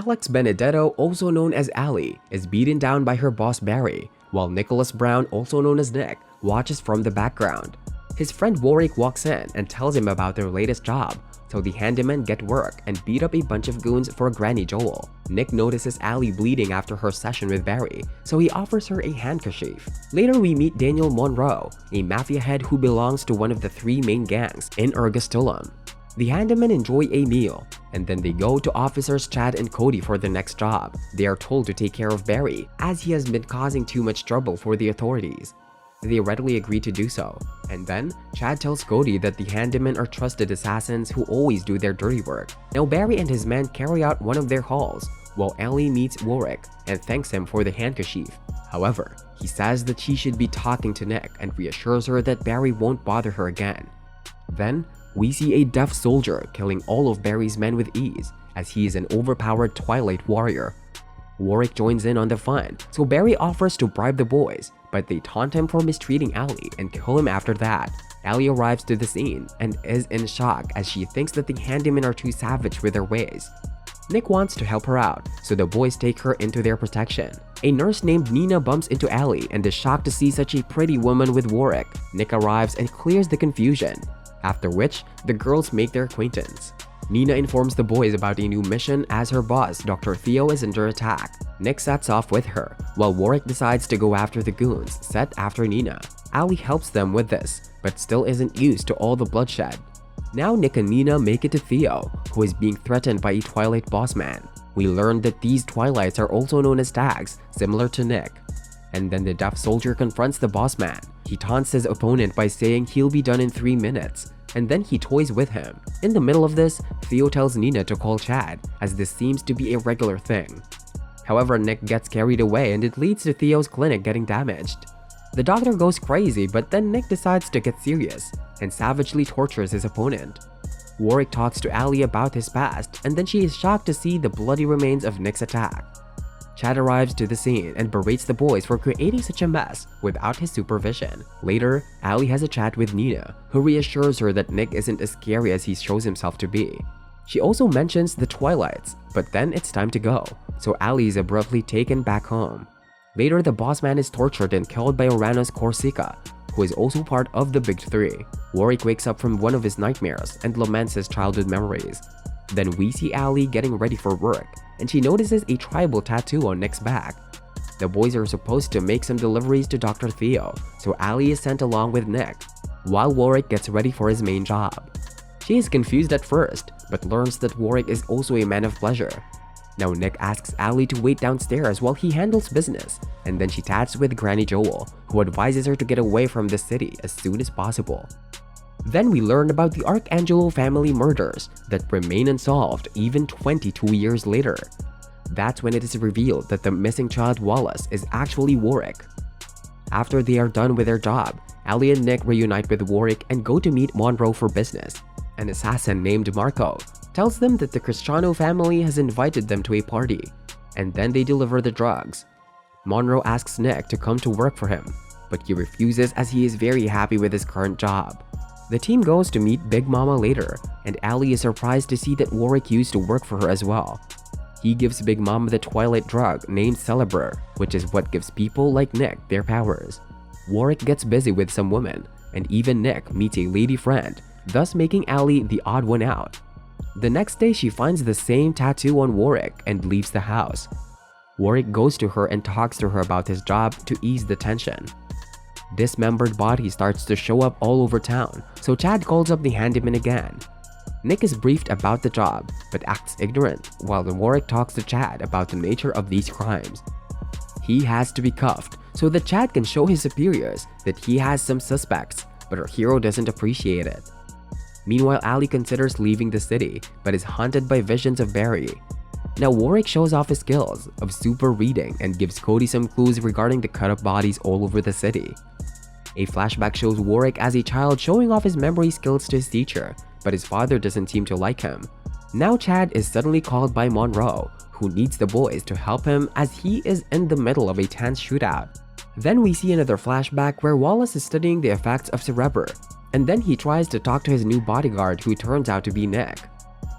Alex Benedetto, also known as Ali, is beaten down by her boss Barry, while Nicholas Brown, also known as Nick, watches from the background. His friend Worick walks in and tells him about their latest job, so the handymen get work and beat up a bunch of goons for Granny Joel. Nick notices Ali bleeding after her session with Barry, so he offers her a handkerchief. Later we meet Daniel Monroe, a mafia head who belongs to one of the three main gangs in Ergastulum. The handymen enjoy a meal, and then they go to officers Chad and Cody for the next job. They are told to take care of Barry, as he has been causing too much trouble for the authorities. They readily agree to do so, and then Chad tells Cody that the handymen are trusted assassins who always do their dirty work. Now Barry and his men carry out one of their hauls, while Ellie meets Worick and thanks him for the handkerchief. However, he says that she should be talking to Nick and reassures her that Barry won't bother her again. Then, we see a deaf soldier killing all of Barry's men with ease, as he is an overpowered Twilight warrior. Worick joins in on the fun, so Barry offers to bribe the boys, but they taunt him for mistreating Ali and kill him after that. Ali arrives to the scene and is in shock as she thinks that the handymen are too savage with their ways. Nick wants to help her out, so the boys take her into their protection. A nurse named Nina bumps into Ali and is shocked to see such a pretty woman with Worick. Nick arrives and clears the confusion, after which the girls make their acquaintance. Nina informs the boys about a new mission as her boss, Dr. Theo, is under attack. Nick sets off with her, while Worick decides to go after the goons set after Nina. Ali helps them with this, but still isn't used to all the bloodshed. Now Nick and Nina make it to Theo, who is being threatened by a Twilight boss man. We learn that these Twilights are also known as tags, similar to Nick. And then the deaf soldier confronts the boss man. He taunts his opponent by saying he'll be done in 3 minutes, and then he toys with him. In the middle of this, Theo tells Nina to call Chad, as this seems to be a regular thing. However, Nick gets carried away and it leads to Theo's clinic getting damaged. The doctor goes crazy, but then Nick decides to get serious and savagely tortures his opponent. Worick talks to Ali about his past, and then she is shocked to see the bloody remains of Nick's attack. Chad arrives to the scene and berates the boys for creating such a mess without his supervision. Later, Ali has a chat with Nina, who reassures her that Nick isn't as scary as he shows himself to be. She also mentions the Twilights, but then it's time to go, so Ali is abruptly taken back home. Later, the boss man is tortured and killed by Oranos Corsica, who is also part of the Big Three. Worick wakes up from one of his nightmares and laments his childhood memories. Then we see Ali getting ready for work, and she notices a tribal tattoo on Nick's back. The boys are supposed to make some deliveries to Dr. Theo, so Ali is sent along with Nick, while Worick gets ready for his main job. She is confused at first, but learns that Worick is also a man of pleasure. Now Nick asks Ali to wait downstairs while he handles business, and then she chats with Granny Joel, who advises her to get away from the city as soon as possible. Then we learn about the Arcangelo family murders that remain unsolved even 22 years later. That's when it is revealed that the missing child Wallace is actually Worick. After they are done with their job, Ali and Nick reunite with Worick and go to meet Monroe for business. An assassin named Marco tells them that the Cristiano family has invited them to a party, and then they deliver the drugs. Monroe asks Nick to come to work for him, but he refuses as he is very happy with his current job. The team goes to meet Big Mama later, and Ali is surprised to see that Worick used to work for her as well. He gives Big Mama the Twilight drug named Celebrer, which is what gives people like Nick their powers. Worick gets busy with some women, and even Nick meets a lady friend, thus making Ali the odd one out. The next day she finds the same tattoo on Worick and leaves the house. Worick goes to her and talks to her about his job to ease the tension. Dismembered body starts to show up all over town, so Chad calls up the handyman again. Nick is briefed about the job, but acts ignorant, while Worick talks to Chad about the nature of these crimes. He has to be cuffed so that Chad can show his superiors that he has some suspects, but our hero doesn't appreciate it. Meanwhile, Ali considers leaving the city, but is haunted by visions of Barry. Now Worick shows off his skills of super reading and gives Cody some clues regarding the cut-up bodies all over the city. A flashback shows Worick as a child showing off his memory skills to his teacher, but his father doesn't seem to like him. Now Chad is suddenly called by Monroe, who needs the boys to help him as he is in the middle of a tense shootout. Then we see another flashback where Wallace is studying the effects of Cerebr, and then he tries to talk to his new bodyguard who turns out to be Nick.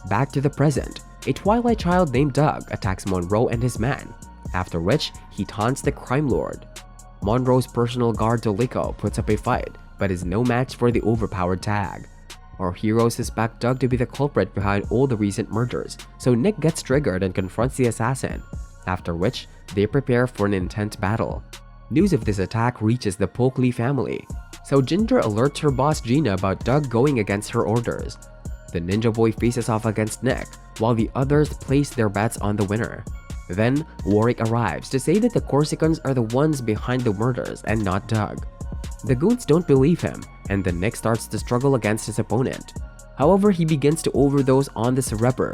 Back to the present, a Twilight child named Doug attacks Monroe and his men, after which he taunts the crime lord. Monroe's personal guard Dolico puts up a fight, but is no match for the overpowered Tag. Our heroes suspect Doug to be the culprit behind all the recent murders, so Nick gets triggered and confronts the assassin, after which they prepare for an intense battle. News of this attack reaches the Polkley family, so Ginger alerts her boss Gina about Doug going against her orders. The ninja boy faces off against Nick, while the others place their bets on the winner. Then, Worick arrives to say that the Corsicans are the ones behind the murders and not Doug. The goons don't believe him, and then Nick starts to struggle against his opponent. However, he begins to overdose on the Cerebro,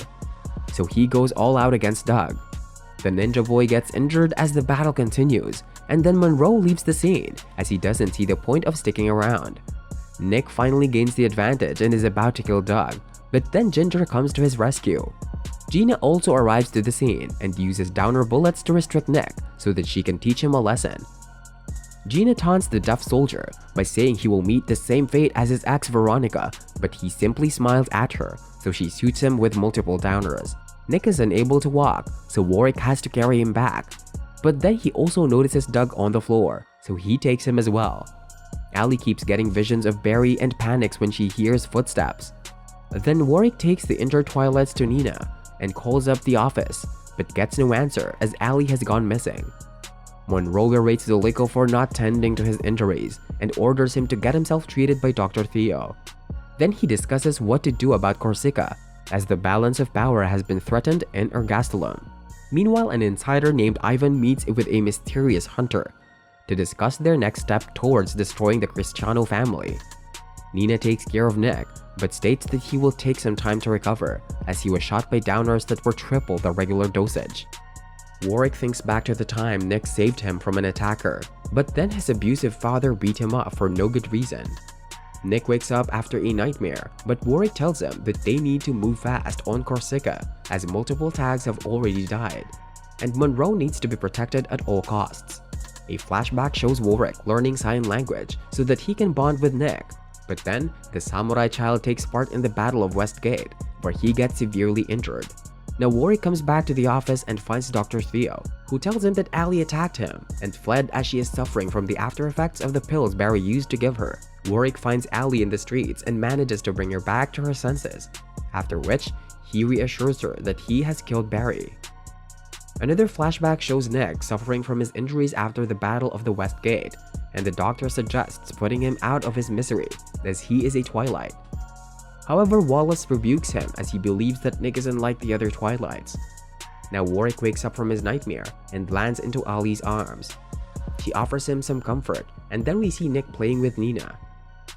so he goes all out against Doug. The ninja boy gets injured as the battle continues, and then Monroe leaves the scene as he doesn't see the point of sticking around. Nick finally gains the advantage and is about to kill Doug, but then Ginger comes to his rescue. Gina also arrives to the scene and uses downer bullets to restrict Nick so that she can teach him a lesson. Gina taunts the deaf soldier by saying he will meet the same fate as his ex Veronica, but he simply smiles at her, so she shoots him with multiple downers. Nick is unable to walk, so Worick has to carry him back. But then he also notices Doug on the floor, so he takes him as well. Allie keeps getting visions of Barry and panics when she hears footsteps. Then Worick takes the injured Twilights to Nina and calls up the office, but gets no answer as Allie has gone missing. Monroe berates Dolico for not tending to his injuries and orders him to get himself treated by Dr. Theo. Then he discusses what to do about Corsica, as the balance of power has been threatened in Ergastulum. Meanwhile, an insider named Ivan meets with a mysterious hunter to discuss their next step towards destroying the Cristiano family. Nina takes care of Nick, but states that he will take some time to recover, as he was shot by downers that were triple the regular dosage. Worick thinks back to the time Nick saved him from an attacker, but then his abusive father beat him up for no good reason. Nick wakes up after a nightmare, but Worick tells him that they need to move fast on Corsica as multiple tags have already died, and Monroe needs to be protected at all costs. A flashback shows Worick learning sign language so that he can bond with Nick, but then the samurai child takes part in the Battle of Westgate, where he gets severely injured. Now Worick comes back to the office and finds Dr. Theo, who tells him that Allie attacked him and fled as she is suffering from the after effects of the pills Barry used to give her. Worick finds Allie in the streets and manages to bring her back to her senses, after which he reassures her that he has killed Barry. Another flashback shows Nick suffering from his injuries after the Battle of the West Gate, and the doctor suggests putting him out of his misery as he is a Twilight. However, Wallace rebukes him as he believes that Nick isn't like the other Twilights. Now Worick wakes up from his nightmare and lands into Allie's arms. She offers him some comfort, and then we see Nick playing with Nina.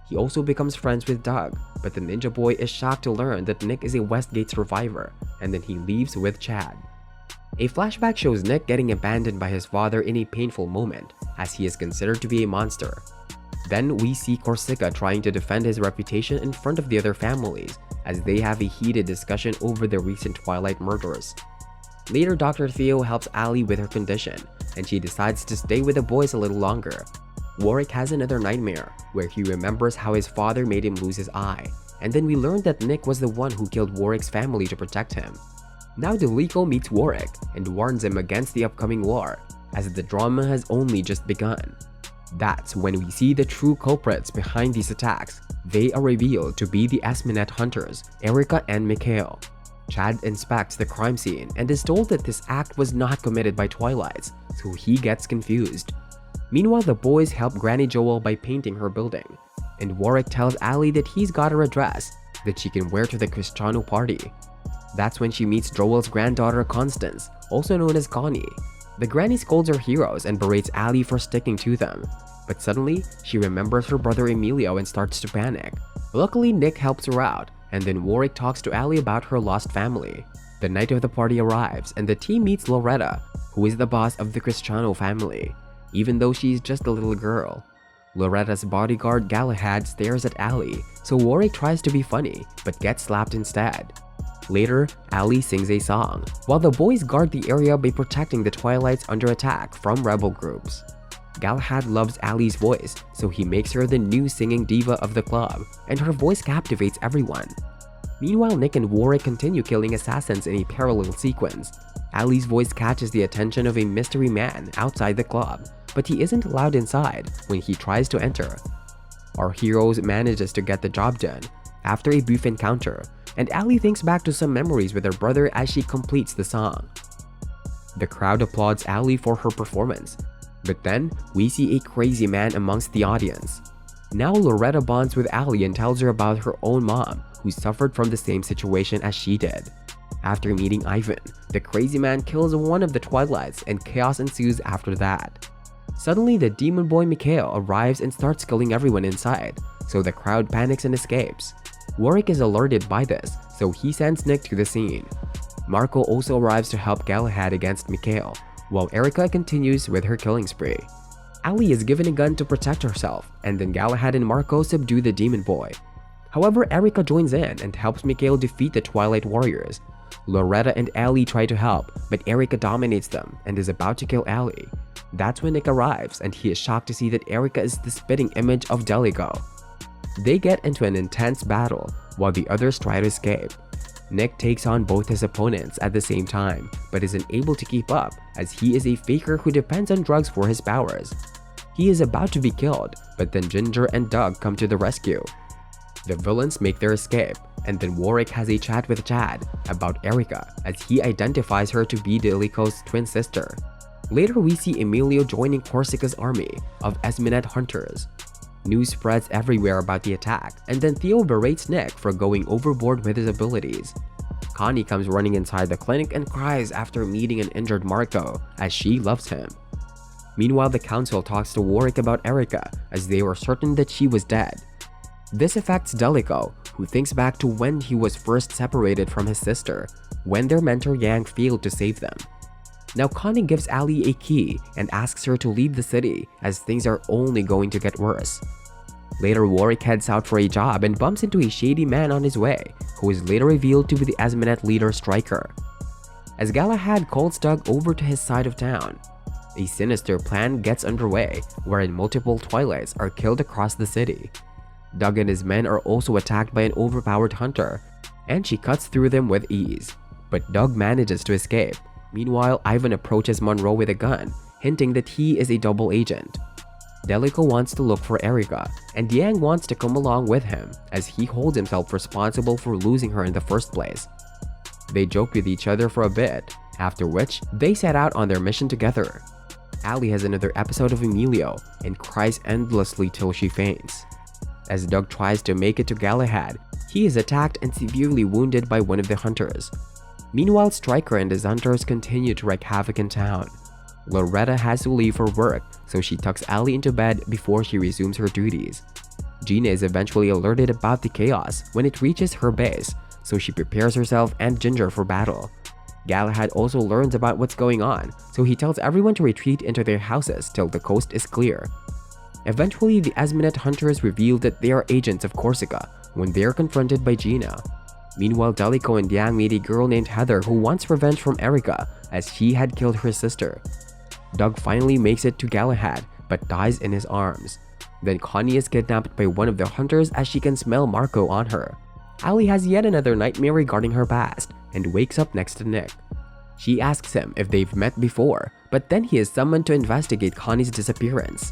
He also becomes friends with Doug, but the ninja boy is shocked to learn that Nick is a Westgate survivor, and then he leaves with Chad. A flashback shows Nick getting abandoned by his father in a painful moment, as he is considered to be a monster. Then we see Corsica trying to defend his reputation in front of the other families, as they have a heated discussion over the recent Twilight murders. Later, Dr. Theo helps Allie with her condition, and she decides to stay with the boys a little longer. Worick has another nightmare, where he remembers how his father made him lose his eye, and then we learn that Nick was the one who killed Worick's family to protect him. Now Dolico meets Worick and warns him against the upcoming war, as the drama has only just begun. That's when we see the true culprits behind these attacks. They are revealed to be the Esminet hunters, Erica and Mikhail. Chad inspects the crime scene and is told that this act was not committed by Twilights, so he gets confused. Meanwhile, the boys help Granny Joel by painting her building, and Worick tells Allie that he's got her a dress that she can wear to the Cristiano party. That's when she meets Joel's granddaughter Constance, also known as Connie. The granny scolds her heroes and berates Allie for sticking to them, but suddenly she remembers her brother Emilio and starts to panic. Luckily, Nick helps her out, and then Worick talks to Allie about her lost family. The night of the party arrives and the team meets Loretta, who is the boss of the Cristiano family, even though she's just a little girl. Loretta's bodyguard Galahad stares at Allie, so Worick tries to be funny, but gets slapped instead. Later, Allie sings a song, while the boys guard the area by protecting the Twilights under attack from rebel groups. Galahad loves Allie's voice, so he makes her the new singing diva of the club, and her voice captivates everyone. Meanwhile, Nick and Worick continue killing assassins in a parallel sequence. Ali's voice catches the attention of a mystery man outside the club, but he isn't allowed inside when he tries to enter. Our heroes manages to get the job done after a brief encounter, and Ali thinks back to some memories with her brother as she completes the song. The crowd applauds Ali for her performance, but then we see a crazy man amongst the audience. Now Loretta bonds with Ali and tells her about her own mom, who suffered from the same situation as she did. After meeting Ivan, the crazy man kills one of the Twilights and chaos ensues after that. Suddenly, the demon boy Mikhail arrives and starts killing everyone inside, so the crowd panics and escapes. Worick is alerted by this, so he sends Nick to the scene. Marco also arrives to help Galahad against Mikhail, while Erica continues with her killing spree. Ali is given a gun to protect herself, and then Galahad and Marco subdue the demon boy. However, Erica joins in and helps Mikhail defeat the Twilight Warriors. Loretta and Ali try to help, but Erica dominates them and is about to kill Ali. That's when Nick arrives, and he is shocked to see that Erica is the spitting image of Delico. They get into an intense battle while the others try to escape. Nick takes on both his opponents at the same time, but isn't able to keep up as he is a faker who depends on drugs for his powers. He is about to be killed, but then Ginger and Doug come to the rescue. The villains make their escape, and then Worick has a chat with Chad about Erica as he identifies her to be Delico's twin sister. Later, we see Emilio joining Corsica's army of Esminet hunters. News spreads everywhere about the attack, and then Theo berates Nick for going overboard with his abilities. Connie comes running inside the clinic and cries after meeting an injured Marco, as she loves him. Meanwhile, the council talks to Worick about Erica as they were certain that she was dead. This affects Delico, who thinks back to when he was first separated from his sister, when their mentor Yang failed to save them. Now Connie gives Ali a key and asks her to leave the city as things are only going to get worse. Later, Worick heads out for a job and bumps into a shady man on his way, who is later revealed to be the Esminet leader Stryker. As Galahad calls Doug over to his side of town, a sinister plan gets underway wherein multiple Twilights are killed across the city. Doug and his men are also attacked by an overpowered hunter, and she cuts through them with ease. But Doug manages to escape. Meanwhile, Ivan approaches Monroe with a gun, hinting that he is a double agent. Delico wants to look for Erica, and Yang wants to come along with him as he holds himself responsible for losing her in the first place. They joke with each other for a bit, after which they set out on their mission together. Ali has another episode of Emilio and cries endlessly till she faints. As Doug tries to make it to Galahad, he is attacked and severely wounded by one of the hunters. Meanwhile, Stryker and his hunters continue to wreak havoc in town. Loretta has to leave for work, so she tucks Ali into bed before she resumes her duties. Gina is eventually alerted about the chaos when it reaches her base, so she prepares herself and Ginger for battle. Galahad also learns about what's going on, so he tells everyone to retreat into their houses till the coast is clear. Eventually, the Esminet hunters reveal that they are agents of Corsica when they are confronted by Gina. Meanwhile, Delico and Yang meet a girl named Heather who wants revenge from Erica as she had killed her sister. Doug finally makes it to Galahad but dies in his arms. Then Connie is kidnapped by one of the hunters as she can smell Marco on her. Ali has yet another nightmare regarding her past and wakes up next to Nick. She asks him if they've met before, but then he is summoned to investigate Connie's disappearance.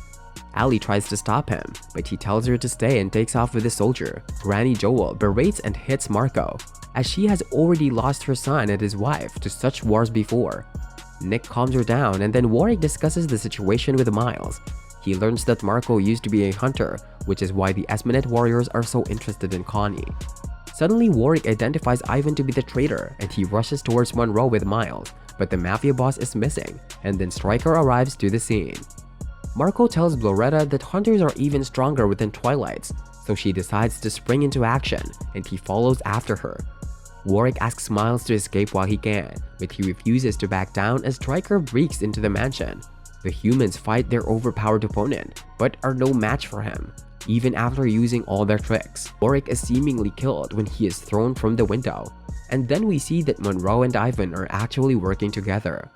Ali tries to stop him, but he tells her to stay and takes off with a soldier. Granny Joel berates and hits Marco, as she has already lost her son and his wife to such wars before. Nick calms her down, and then Worick discusses the situation with Miles. He learns that Marco used to be a hunter, which is why the Esminet warriors are so interested in Connie. Suddenly, Worick identifies Ivan to be the traitor, and he rushes towards Monroe with Miles, but the mafia boss is missing, and then Stryker arrives to the scene. Marco tells Loretta that hunters are even stronger within Twilights, so she decides to spring into action, and he follows after her. Worick asks Miles to escape while he can, but he refuses to back down as Stryker breaks into the mansion. The humans fight their overpowered opponent, but are no match for him, even after using all their tricks. Worick is seemingly killed when he is thrown from the window, and then we see that Monroe and Ivan are actually working together.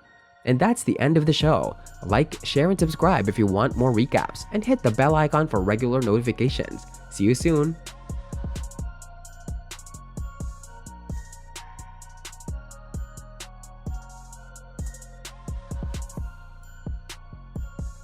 And that's the end of the show. Like, share, and subscribe if you want more recaps, and hit the bell icon for regular notifications. See you soon!